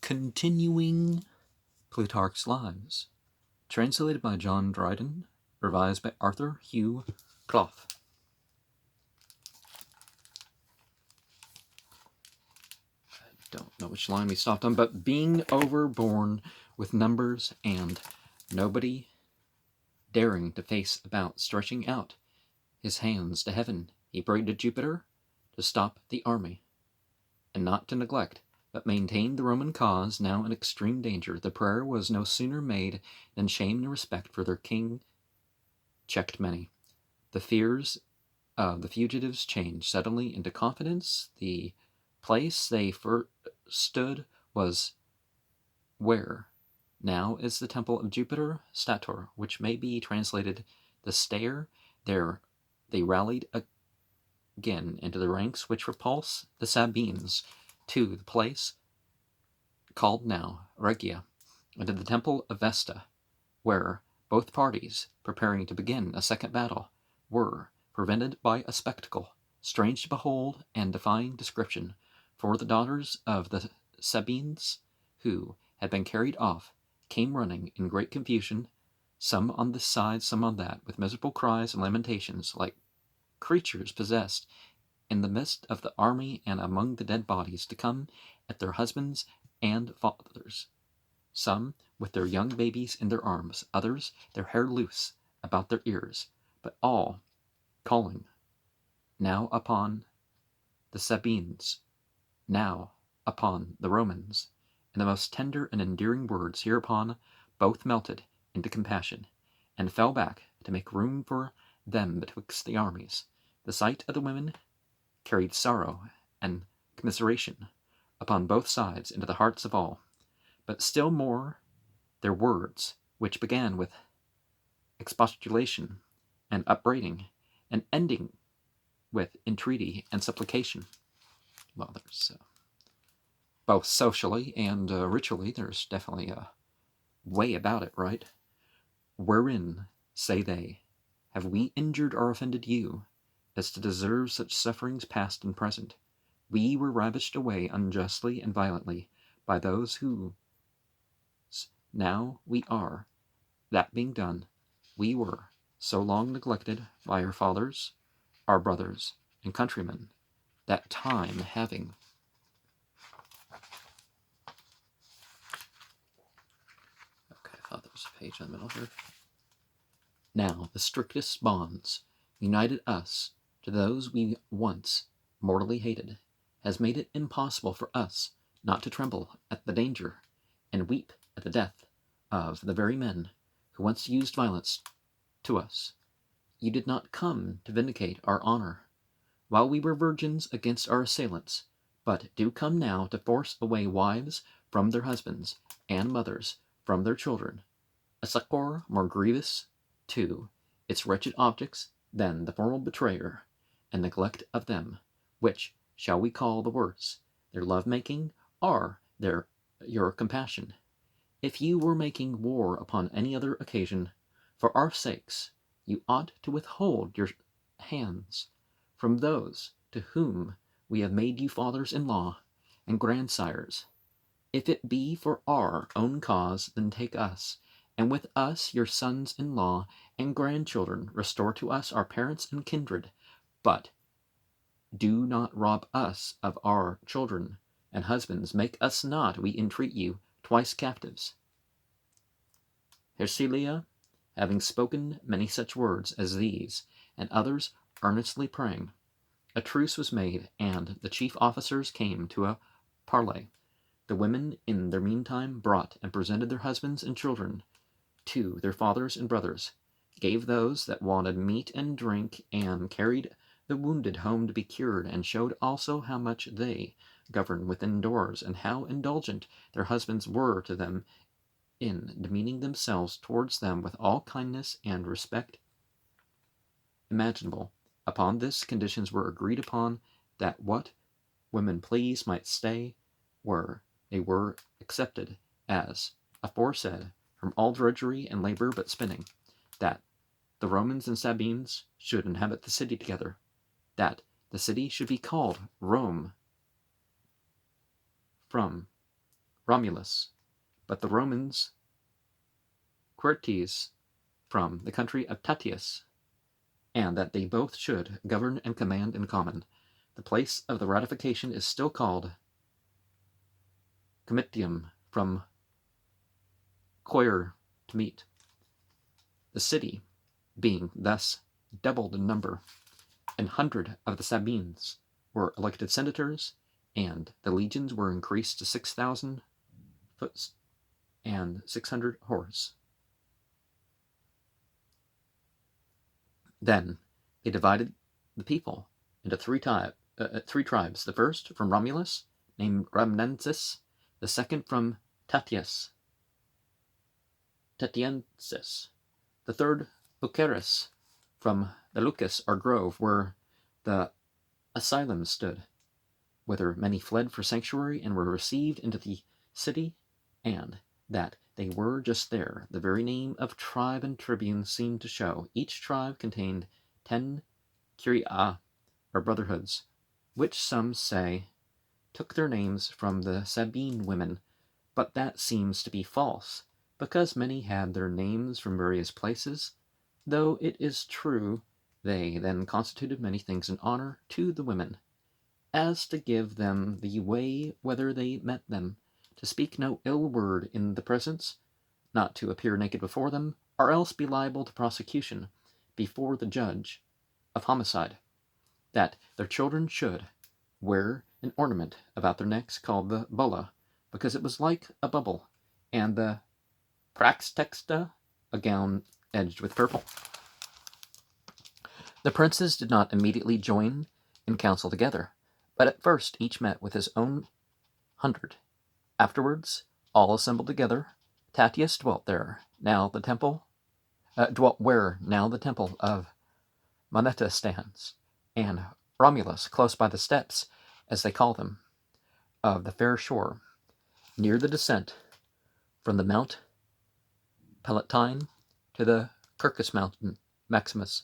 Continuing Plutarch's Lives, translated by John Dryden, revised by Arthur Hugh Clough. I don't know which line we stopped on, but being overborne with numbers and nobody daring to face about, stretching out his hands to heaven, he prayed to Jupiter to stop the army, and not to neglect, but maintain the Roman cause, now in extreme danger. The prayer was no sooner made than shame and respect for their king checked many. The fears of the fugitives changed suddenly into confidence. The place they first stood was where now is the temple of Jupiter Stator, which may be translated the stair. There they rallied again into the ranks which repulse the Sabines to the place called now Regia, and to the temple of Vesta, where both parties, preparing to begin a second battle, were prevented by a spectacle strange to behold and defying description. For the daughters of the Sabines, who had been carried off, came running in great confusion, some on this side, some on that, with miserable cries and lamentations, like creatures possessed, in the midst of the army and among the dead bodies, to come at their husbands and fathers, some with their young babies in their arms, others their hair loose about their ears, but all calling now upon the Sabines, now upon the Romans, in the most tender and endearing words. Hereupon both melted into compassion, and fell back to make room for them betwixt the armies. The sight of the women carried sorrow and commiseration upon both sides into the hearts of all, but still more their words, which began with expostulation and upbraiding, and ending with entreaty and supplication. Well, there's both socially and ritually, there's definitely a way about it, right? Wherein, say they, have we injured or offended you, as to deserve such sufferings past and present? We were ravished away unjustly and violently by those who now we are. That being done, we were so long neglected by our fathers, our brothers, and countrymen, that time having I thought there was a page in the middle here. Now the strictest bonds united us to those we once mortally hated, has made it impossible for us not to tremble at the danger and weep at the death of the very men who once used violence to us. You did not come to vindicate our honor while we were virgins against our assailants, but do come now to force away wives from their husbands, and mothers from their children, a succor more grievous to its wretched objects than the formal betrayer and neglect of them, which shall we call the worse, their love-making or your compassion. If you were making war upon any other occasion, for our sakes, you ought to withhold your hands from those to whom we have made you fathers-in-law and grandsires. If it be for our own cause, then take us, and with us your sons-in-law and grandchildren. Restore to us our parents and kindred, but do not rob us of our children and husbands. Make us not, we entreat you, twice captives. Hersilia, having spoken many such words as these, and others earnestly praying, a truce was made, and the chief officers came to a parley. The women in their meantime brought and presented their husbands and children to their fathers and brothers, gave those that wanted meat and drink, and carried the wounded home to be cured, and showed also how much they governed within doors, and how indulgent their husbands were to them in demeaning themselves towards them with all kindness and respect imaginable. Upon this, conditions were agreed upon, that what women pleased might stay where they were, accepted, as aforesaid, from all drudgery and labor but spinning, that the Romans and Sabines should inhabit the city together, that the city should be called Rome, from Romulus, but the Romans Quertes from the country of Tatius, and that they both should govern and command in common. The place of the ratification is still called Comitium, from coir, to meet. The city, being thus doubled in number, 100 of the Sabines were elected senators, and the legions were increased to 6,000 foot and 600 horse. Then they divided the people into three tribes. The first from Romulus, named Rhamnensis; the second from Tatiensis; the third Bucharest, from the Lucus or grove where the asylum stood, whither many fled for sanctuary and were received into the city, and that they were just there, the very name of tribe and tribune seemed to show. Each tribe contained 10 curia, or brotherhoods, which some say took their names from the Sabine women, but that seems to be false, because many had their names from various places, though it is true they then constituted many things in honor to the women, as to give them the way whether they met them, to speak no ill word in the presence, not to appear naked before them, or else be liable to prosecution before the judge of homicide, that their children should wear an ornament about their necks called the bulla, because it was like a bubble, and the praxtexta, a gown edged with purple. The princes did not immediately join in council together, but at first each met with his own 100. Afterwards all assembled together. Tatius dwelt where now the temple of Moneta stands, and Romulus close by the steps, as they call them, of the fair shore, near the descent from the Mount Palatine to the Circus Mountain Maximus.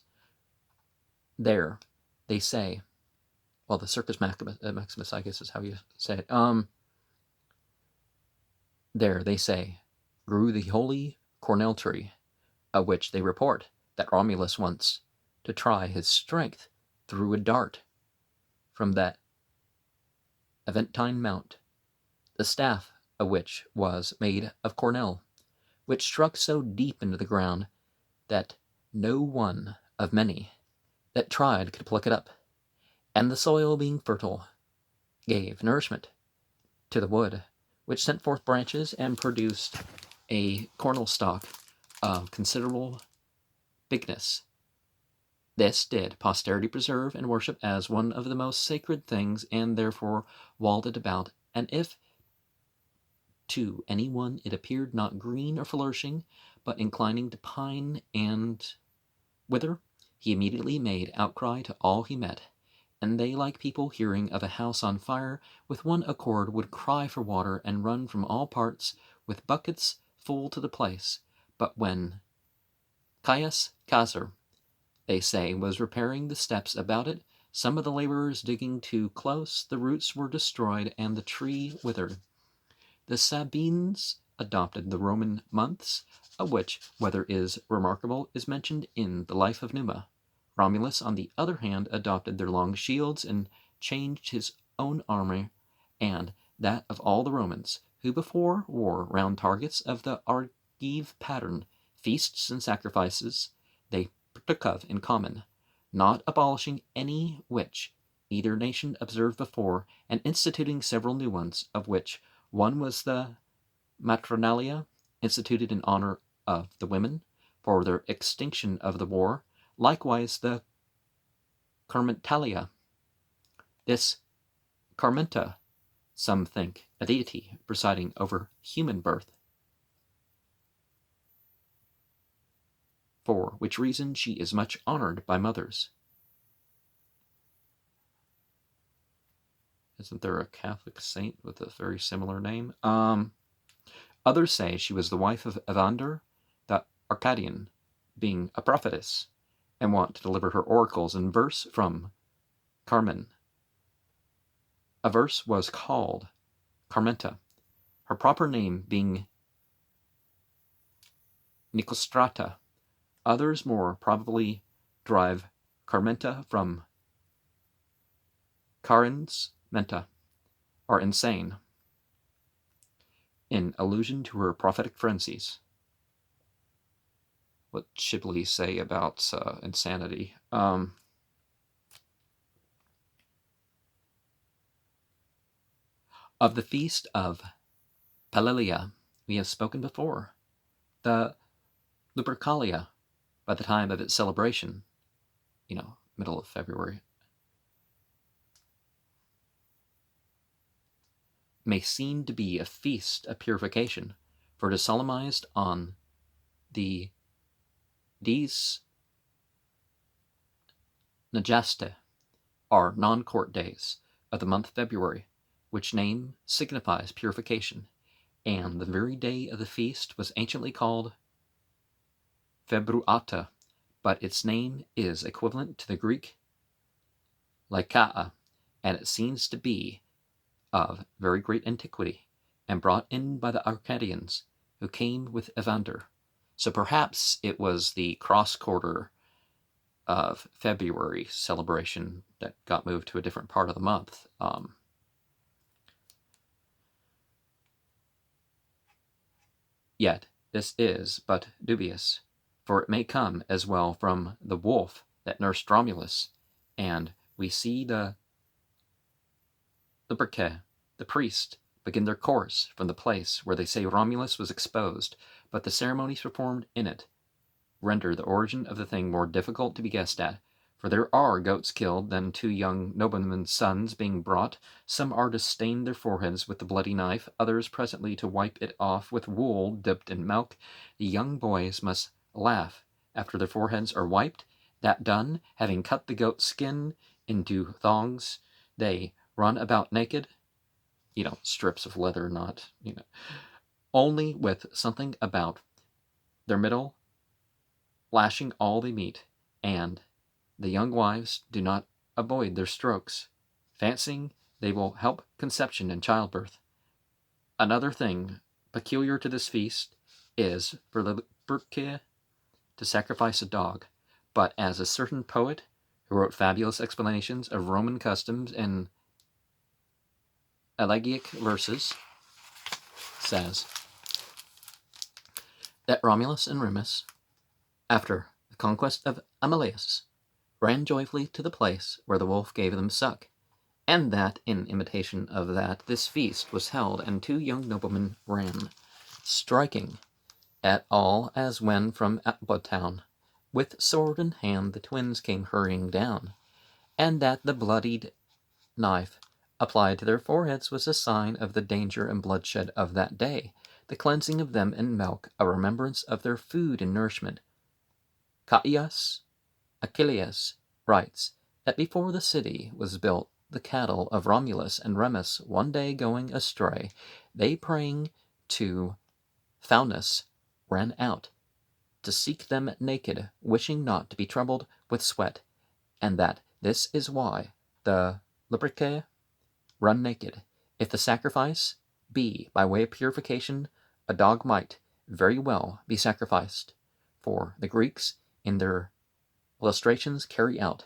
There, they say, well, the Circus Maximus, I guess is how you say it. There, they say, grew the holy cornel tree, of which they report that Romulus once, to try his strength, threw a dart from that Aventine mount, the staff of which was made of cornel, which struck so deep into the ground that no one of many that tried could pluck it up, and the soil being fertile gave nourishment to the wood, which sent forth branches and produced a cornel stalk of considerable bigness. This did posterity preserve and worship as one of the most sacred things, and therefore walled it about, and if to any one it appeared not green or flourishing, but inclining to pine and wither, he immediately made outcry to all he met, and they, like people hearing of a house on fire, with one accord would cry for water, and run from all parts with buckets full to the place. But when Caius Caesar, they say, was repairing the steps about it, some of the laborers digging too close, the roots were destroyed, and the tree withered. The Sabines adopted the Roman months, of which weather is remarkable is mentioned in the Life of Numa. Romulus, on the other hand, adopted their long shields, and changed his own armor and that of all the Romans, who before wore round targets of the Argive pattern. Feasts and sacrifices they partook of in common, not abolishing any which either nation observed before, and instituting several new ones, of which one was the Matronalia, instituted in honor of the women, for their extinction of the war, likewise the Carmentalia. This Carmenta, some think, a deity presiding over human birth, for which reason she is much honored by mothers. Isn't there a Catholic saint with a very similar name? Others say she was the wife of Evander the Arcadian, being a prophetess, and wont to deliver her oracles in verse from Carmen. A verse was called Carmenta. her proper name being Nicostrata. Others more probably derive Carmenta from Carens Menta, or insane, in allusion to her prophetic frenzies. What Shibley say about insanity? Of the feast of Palilia, we have spoken before. The Lupercalia, by the time of its celebration, middle of February, may seem to be a feast of purification, for it is solemnized on the Dies Negaste, or non-court days, of the month February, which name signifies purification, and the very day of the feast was anciently called Februata, but its name is equivalent to the Greek Lycaea, and it seems to be of very great antiquity, and brought in by the Arcadians, who came with Evander. So perhaps it was the cross-quarter of February celebration that got moved to a different part of the month. Yet this is but dubious, for it may come as well from the wolf that nursed Romulus, and we see the Lupercae, the priest, begin their course from the place where they say Romulus was exposed, but the ceremonies performed in it render the origin of the thing more difficult to be guessed at, for there are goats killed, then 2 young noblemen's sons being brought. Some are to stain their foreheads with the bloody knife, others presently to wipe it off with wool dipped in milk. The young boys must laugh after their foreheads are wiped. That done, having cut the goat's skin into thongs, they run about naked, strips of leather, not, only with something about their middle, lashing all they meet, and the young wives do not avoid their strokes, fancying they will help conception and childbirth. Another thing peculiar to this feast is for the Lupercae to sacrifice a dog, but as a certain poet who wrote fabulous explanations of Roman customs in elegiac verses says that Romulus and Remus, after the conquest of Amulius, ran joyfully to the place where the wolf gave them suck, and that in imitation of that this feast was held, and 2 young noblemen ran, striking at all as when from Alba town, with sword in hand the twins came hurrying down, and that the bloodied knife applied to their foreheads was a sign of the danger and bloodshed of that day, the cleansing of them in milk, a remembrance of their food and nourishment. Caius Achilles writes that before the city was built, the cattle of Romulus and Remus one day going astray, they praying to Faunus ran out to seek them naked, wishing not to be troubled with sweat, and that this is why the Lupercae run naked. If the sacrifice be by way of purification, a dog might very well be sacrificed, for the Greeks in their illustrations carry out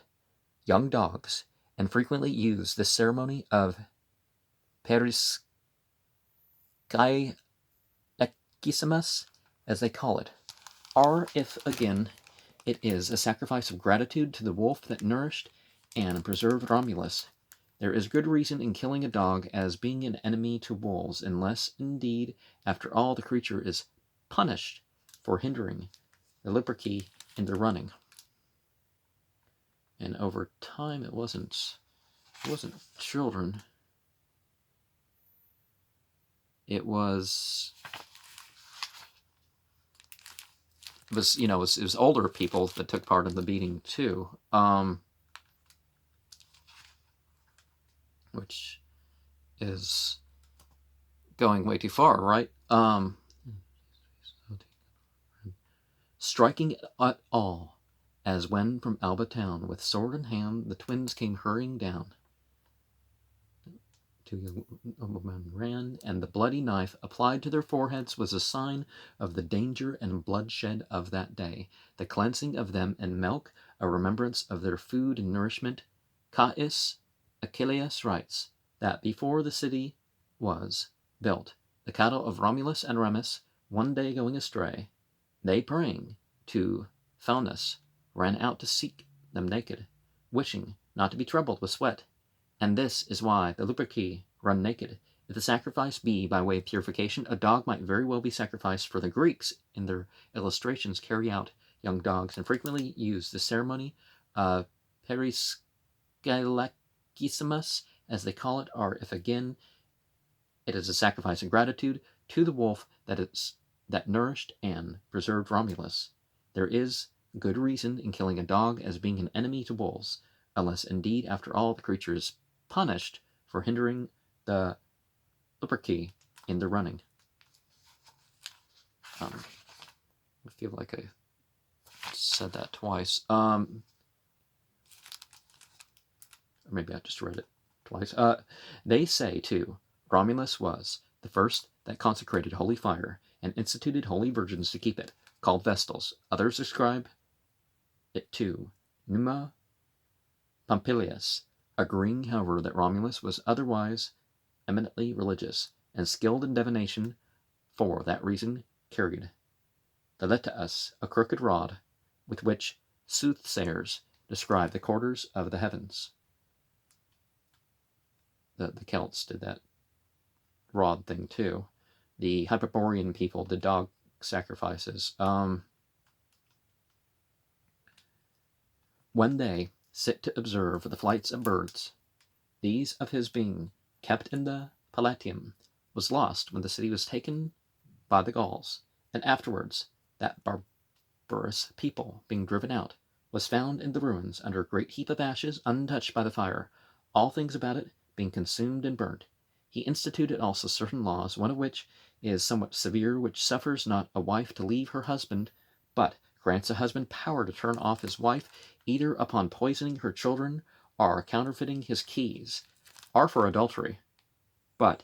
young dogs, and frequently use this ceremony of periskailekissimus, as they call it, or if again it is a sacrifice of gratitude to the wolf that nourished and preserved Romulus. There is good reason in killing a dog as being an enemy to wolves, unless indeed after all the creature is punished for hindering the Lupercae in their running. And over time, it wasn't children. It was older people that took part in the beating too, which is going way too far, right? Striking at all, as when from Alba town, with sword in hand, the twins came hurrying down. two noblemen ran, and the bloody knife applied to their foreheads was a sign of the danger and bloodshed of that day, the cleansing of them in milk, a remembrance of their food and nourishment. Caius Achillas writes that before the city was built, the cattle of Romulus and Remus, one day going astray, they praying to Faunus, ran out to seek them naked, wishing not to be troubled with sweat. And this is why the Luperci run naked. If the sacrifice be by way of purification, a dog might very well be sacrificed, for the Greeks, in their illustrations, carry out young dogs, and frequently use the ceremony of periskalakissimus, as they call it, or if again it is a sacrifice of gratitude to the wolf that nourished and preserved Romulus. There is good reason in killing a dog as being an enemy to wolves, unless indeed, after all, the creature is punished for hindering the Luperci in their running. I feel like I said that twice. Or maybe I just read it twice. They say, too, Romulus was the first that consecrated holy fire and instituted holy virgins to keep it, called Vestals. Others ascribe it to Numa Pompilius, agreeing, however, that Romulus was otherwise eminently religious, and skilled in divination, for that reason carried the letaeus, a crooked rod, with which soothsayers describe the quarters of the heavens. The Celts did that rod thing too. The Hyperborean people did dog sacrifices. When they sit to observe the flights of birds, these of his being kept in the Palatium was lost when the city was taken by the Gauls, and afterwards that barbarous people, being driven out, was found in the ruins under a great heap of ashes, untouched by the fire, all things about it being consumed and burnt. He instituted also certain laws, one of which is somewhat severe, which suffers not a wife to leave her husband, but grants a husband power to turn off his wife, either upon poisoning her children or counterfeiting his keys, or for adultery. But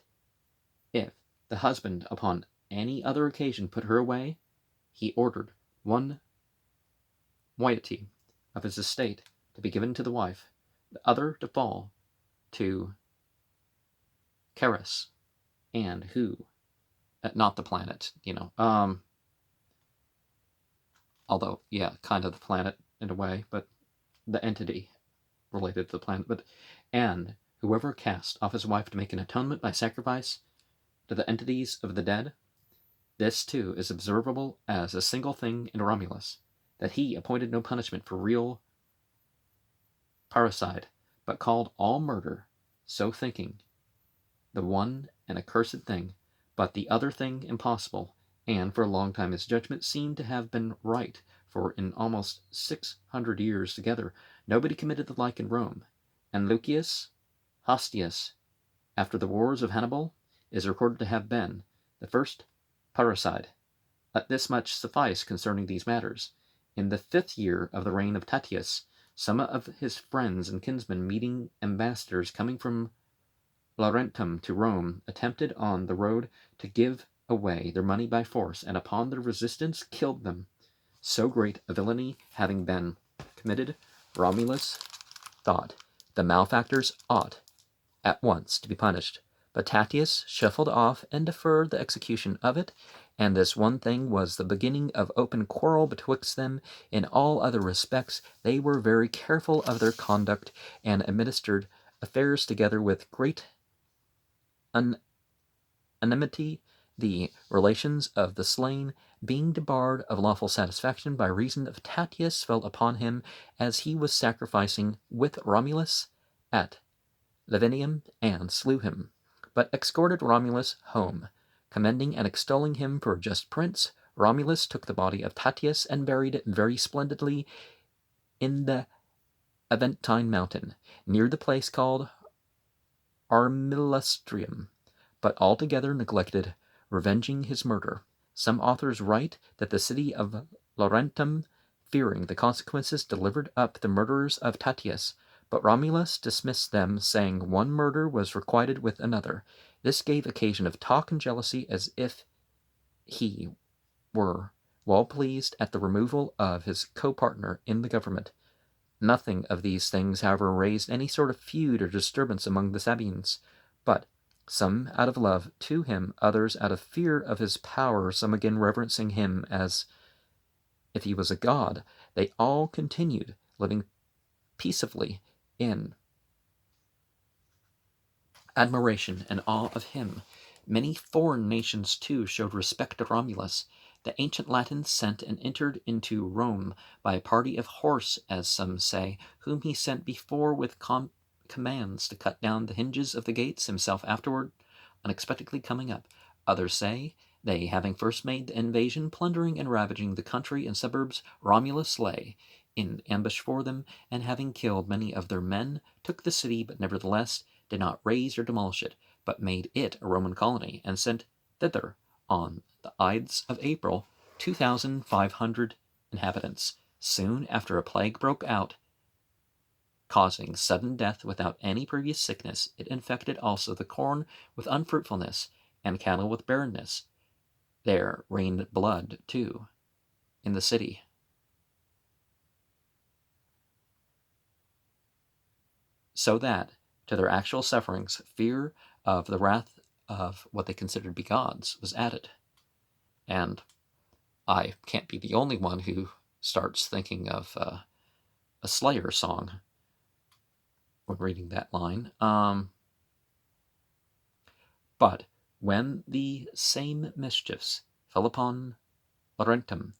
if the husband upon any other occasion put her away, he ordered one moiety of his estate to be given to the wife, the other to fall to Charis, and who, not the planet, although, yeah, kind of the planet in a way, but the entity related to the planet, and whoever cast off his wife to make an atonement by sacrifice to the entities of the dead. This, too, is observable as a single thing in Romulus, that he appointed no punishment for real parricide, but called all murder, so thinking the one an accursed thing, but the other thing impossible, and for a long time his judgment seemed to have been right, for in almost 600 years together nobody committed the like in Rome, and Lucius Hostius, after the wars of Hannibal, is recorded to have been the first parricide. Let this much suffice concerning these matters. In the 5th year of the reign of Tatius, some of his friends and kinsmen, meeting ambassadors coming from Laurentum to Rome, attempted on the road to give away their money by force, and upon their resistance killed them. So great a villainy having been committed, Romulus thought the malefactors ought at once to be punished, but Tatius shuffled off and deferred the execution of it, and this one thing was the beginning of open quarrel betwixt them. In all other respects they were very careful of their conduct, and administered affairs together with great anonymity, the relations of the slain being debarred of lawful satisfaction by reason of Tatius fell upon him as he was sacrificing with Romulus at Lavinium, and slew him, but escorted Romulus home, commending and extolling him for a just prince. Romulus took the body of Tatius and buried it very splendidly in the Aventine mountain, near the place called Armillastrium, but altogether neglected revenging his murder. Some authors write that the city of Laurentum, fearing the consequences, delivered up the murderers of Tatius, But Romulus dismissed them, saying one murder was requited with another. This gave occasion of talk and jealousy, as if he were well pleased at the removal of his co-partner in the government. Nothing of these things, however, raised any sort of feud or disturbance among the Sabines, but some out of love to him, others out of fear of his power, some again reverencing him as if he was a god, they all continued living peaceably in admiration and awe of him. Many foreign nations, too, showed respect to Romulus. The ancient Latins sent and entered into Rome by a party of horse, as some say, whom he sent before with commands to cut down the hinges of the gates, himself afterward unexpectedly coming up. Others say, they having first made the invasion, plundering and ravaging the country and suburbs, Romulus lay in ambush for them, and having killed many of their men, took the city, but nevertheless did not raze or demolish it, but made it a Roman colony, and sent thither, on the Ides of April, 2,500 inhabitants. Soon after a plague broke out, causing sudden death without any previous sickness. It infected also the corn with unfruitfulness, and cattle with barrenness. There reigned blood, too, in the city. So that, to their actual sufferings, fear of the wrath of what they considered to be gods was added. And I can't be the only one who starts thinking of a Slayer song when reading that line. But when the same mischiefs fell upon Laurentum,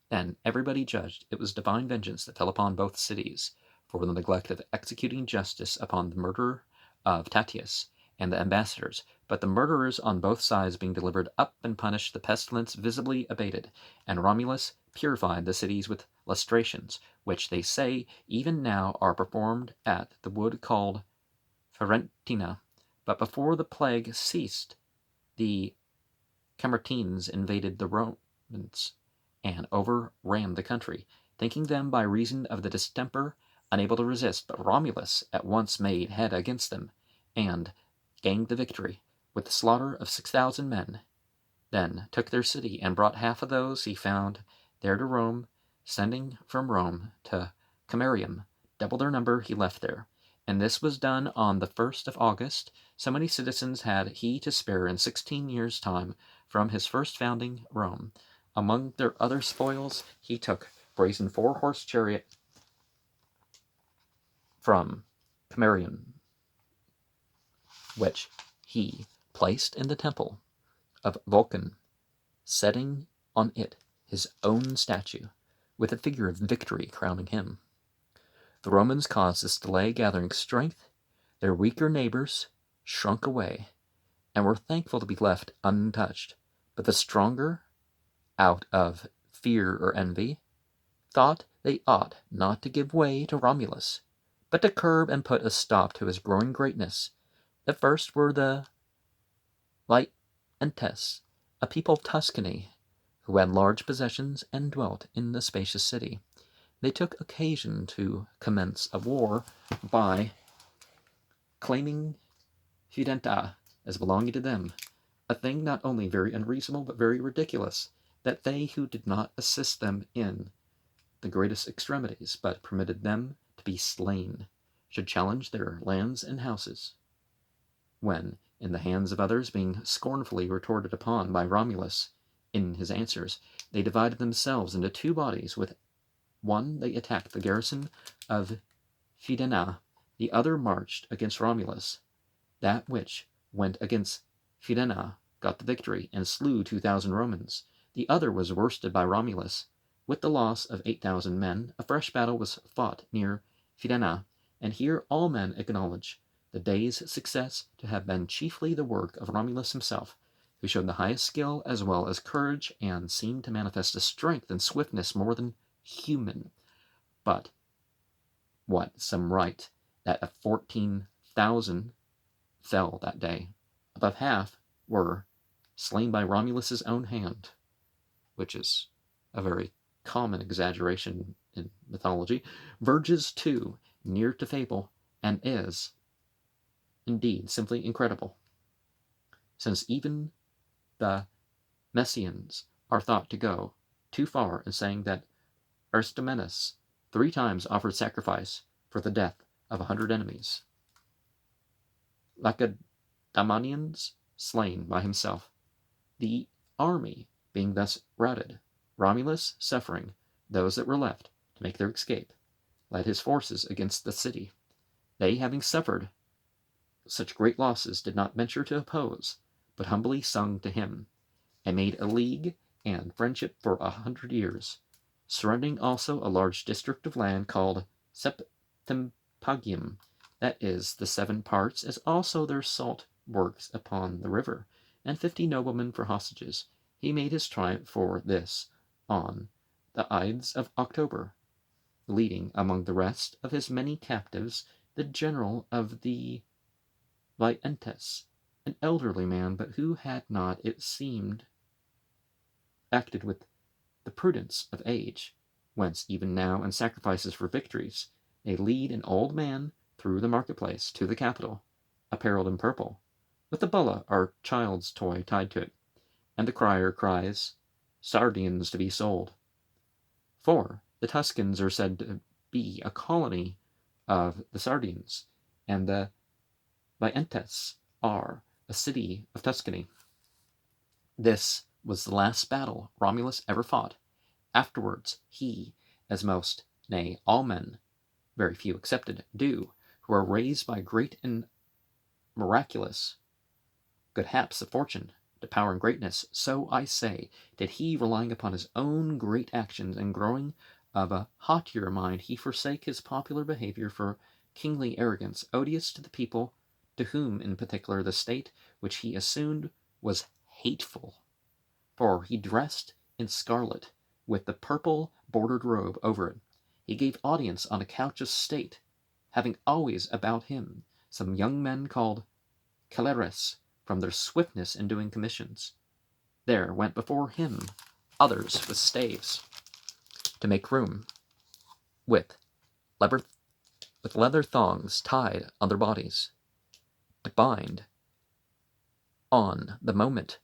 then everybody judged it was divine vengeance that fell upon both cities, for the neglect of executing justice upon the murderer of Tatius and the ambassadors. But the murderers on both sides being delivered up and punished, the pestilence visibly abated, and Romulus purified the cities with lustrations, which they say even now are performed at the wood called Ferentina. But before the plague ceased, the Camertines invaded the Romans and overran the country, thinking them by reason of the distemper unable to resist. But Romulus at once made head against them, and gained the victory with the slaughter of 6,000 men. Then took their city, and brought half of those he found there to Rome, sending from Rome to Camerium double their number he left there. And this was done on the 1st of August. So many citizens had he to spare in 16 years' time from his first founding Rome. Among their other spoils, he took brazen 4-horse chariot from Camerium, which he placed in the temple of Vulcan, setting on it his own statue, with a figure of victory crowning him. The Romans caused this delay, gathering strength. Their weaker neighbors shrunk away, and were thankful to be left untouched. But the stronger, out of fear or envy, thought they ought not to give way to Romulus, but to curb and put a stop to his growing greatness. The first were the Laentes, a people of Tuscany, who had large possessions and dwelt in the spacious city. They took occasion to commence a war by claiming Fidenta as belonging to them, a thing not only very unreasonable but very ridiculous, that they who did not assist them in the greatest extremities, but permitted them to be slain, should challenge their lands and houses, when, in the hands of others, being scornfully retorted upon by Romulus in his answers, they divided themselves into 2 bodies. With one they attacked the garrison of Fidena, the other marched against Romulus. That which went against Fidena got the victory, and slew 2,000 Romans. The other was worsted by Romulus, with the loss of 8,000 men. A fresh battle was fought near Fidena, and here all men acknowledge the day's success to have been chiefly the work of Romulus himself, who showed the highest skill as well as courage, and seemed to manifest a strength and swiftness more than human. But what some write that of 14,000 fell that day, above half were slain by Romulus's own hand, which is a very common exaggeration in mythology, verges too near to fable, and is, indeed, simply incredible, since even the Messians are thought to go too far in saying that Aristomenes 3 times offered sacrifice for the death of 100 enemies. Lacedaemonians slain by himself, the army being thus routed, Romulus suffering those that were left to make their escape, led his forces against the city. They, having suffered such great losses, did not venture to oppose, but humbly sung to him, and made a league and friendship for 100 years, surrendering also a large district of land called Septimpagium, that is, the 7 parts, as also their salt works upon the river, and 50 noblemen for hostages. He made his triumph for this on the Ides of October, leading among the rest of his many captives the general of the Vientes, an elderly man, but who had not, it seemed, acted with the prudence of age, whence even now in sacrifices for victories they lead an old man through the marketplace to the Capitol, apparelled in purple, with a bulla or child's toy tied to it, and the crier cries, "Sardines to be sold." For the Tuscans are said to be a colony of the Sardines, and the Vientes are a city of Tuscany. This was the last battle Romulus ever fought. Afterwards he, as most, nay, all men, very few excepted, do, who are raised by great and miraculous good haps of fortune to power and greatness, so I say, did he, relying upon his own great actions and growing of a haughtier mind, he forsake his popular behavior for kingly arrogance, odious to the people, to whom in particular the state which he assumed was hateful. For he dressed in scarlet, with the purple bordered robe over it. He gave audience on a couch of state, having always about him some young men called celeres, from their swiftness in doing commissions. There went before him others with staves, to make room, with leather thongs tied on their bodies, to bind on the moment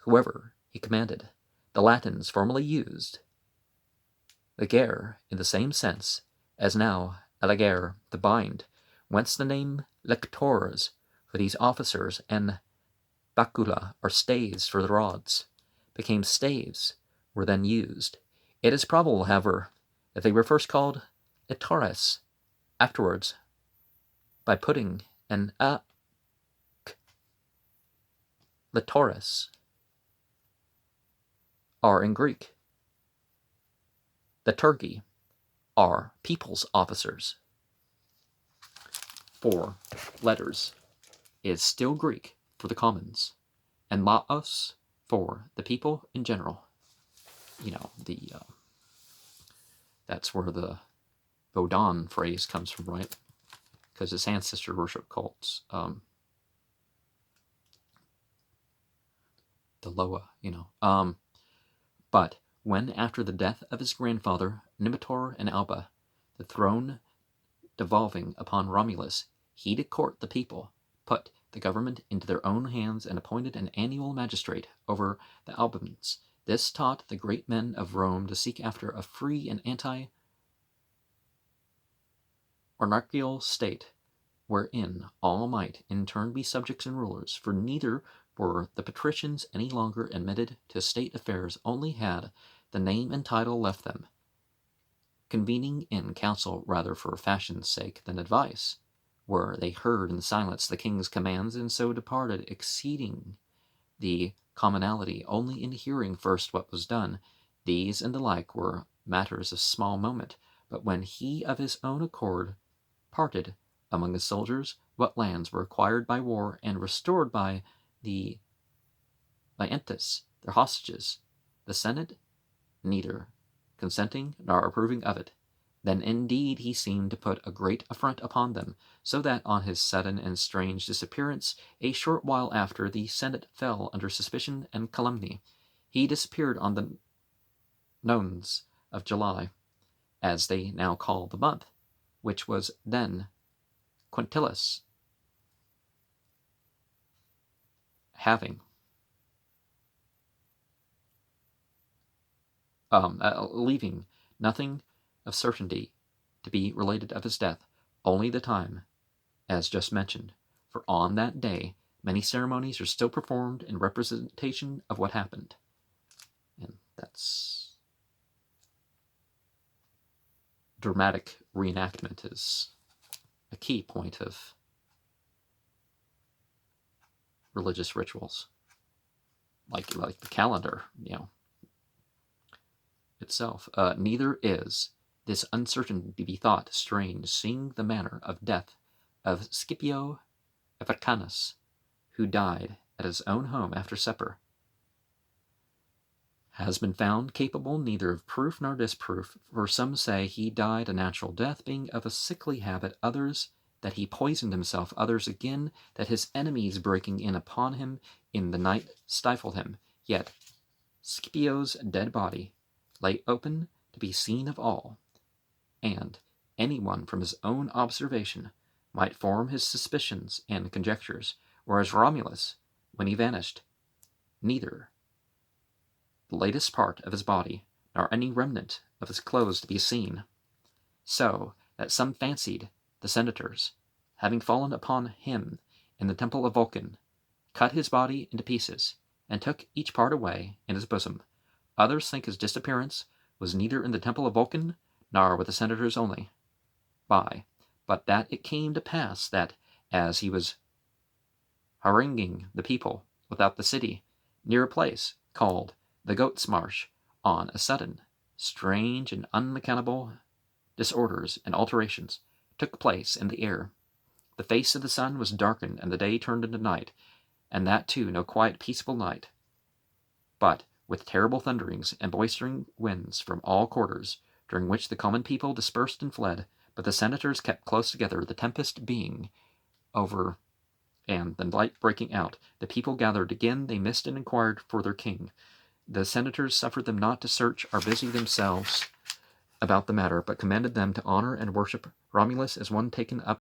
whoever he commanded. The Latins formerly used legere in the same sense as now allegere, to bind, whence the name lectores for these officers, and bacula, or staves for the rods, became staves, were then used. It is probable, however, that they were first called lectores, afterwards, by putting an lectores, are in Greek. The Turgi are people's officers. 4 letters is still Greek for the commons, and laos for the people in general. You know, that's where the Vodun phrase comes from, right? Because it's ancestor worship cults. The Loa, But when, after the death of his grandfather, Nimetor and Alba, the throne devolving upon Romulus, he did court the people, put the government into their own hands, and appointed an annual magistrate over the Albans. This taught the great men of Rome to seek after a free and anti-monarchical state, wherein all might in turn be subjects and rulers, for neither were the patricians any longer admitted to state affairs, only had the name and title left them, convening in council rather for fashion's sake than advice, where they heard in silence the king's commands, and so departed, exceeding the commonality, only in hearing first what was done. These and the like were matters of small moment, but when he of his own accord parted among the soldiers what lands were acquired by war and restored by the Vientes, their hostages, the Senate neither consenting nor approving of it, then indeed he seemed to put a great affront upon them, so that on his sudden and strange disappearance, a short while after, the Senate fell under suspicion and calumny. He disappeared on the nones of July, as they now call the month, which was then Quintilis, having leaving nothing of certainty to be related of his death, only the time, as just mentioned. For on that day many ceremonies are still performed in representation of what happened. And that's dramatic reenactment is a key point of religious rituals, like the calendar, itself. Neither is this uncertainty to be thought strange, seeing the manner of death of Scipio Africanus, who died at his own home after supper, has been found capable neither of proof nor disproof, for some say he died a natural death, being of a sickly habit, others that he poisoned himself, others again that his enemies breaking in upon him in the night stifled him. Yet Scipio's dead body lay open to be seen of all, and anyone from his own observation might form his suspicions and conjectures, whereas Romulus, when he vanished, neither the latest part of his body nor any remnant of his clothes to be seen, so that some fancied the senators, having fallen upon him in the temple of Vulcan, cut his body into pieces, and took each part away in his bosom. Others think his disappearance was neither in the temple of Vulcan nor with the senators only, but that it came to pass that, as he was haranguing the people without the city, near a place called the Goat's Marsh, on a sudden, strange and unmechanical disorders and alterations took place in the air. The face of the sun was darkened, and the day turned into night, and that too no quiet peaceful night, but with terrible thunderings and boistering winds from all quarters, during which the common people dispersed and fled, but the senators kept close together, the tempest being over and the light breaking out. The people gathered again, they missed and inquired for their king. The senators suffered them not to search or busy themselves about the matter, but commanded them to honor and worship Romulus as one taken up